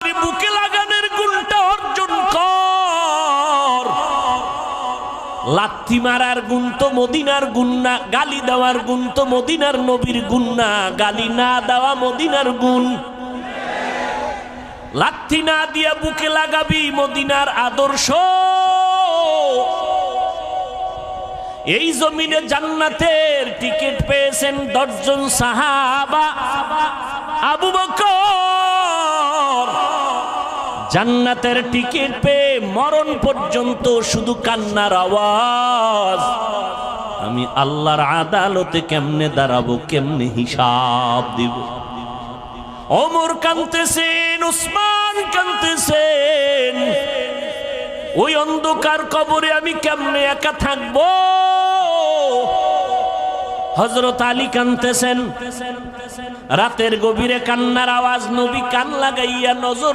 বুকে লাগানোর গুণটা অর্জন কর। লাথি মারার গুণ তো মদিনার গুণ না, গালি দেওয়ার গুণ তো মদিনার নবীর গুণ না, গালি না দেওয়া মদিনার গুণ। লাথি না দিয়া বুকে লাগাবি মদিনার আদর্শ। এই জমিনে জান্নাতের টিকিট পেয়েছেন 10 জন সাহাবা। আবু বকর জান্নাতের টিকিট পেয়ে মরণ পর্যন্ত শুধু কান্নার আওয়াজ। আমি আল্লাহর আদালতে কেমনে দাঁড়াবো, কেমনে হিসাব দিব। ওমর কাঁদতেছেন, উসমান কাঁদতেছেন, ওই অন্ধকার কবরে আমি কেমনে একা থাকবো। হযরত আলী কাঁদতেছেন, রাতের গভীরে কান্নার আওয়াজ। নবী কান লাগাইয়া নজর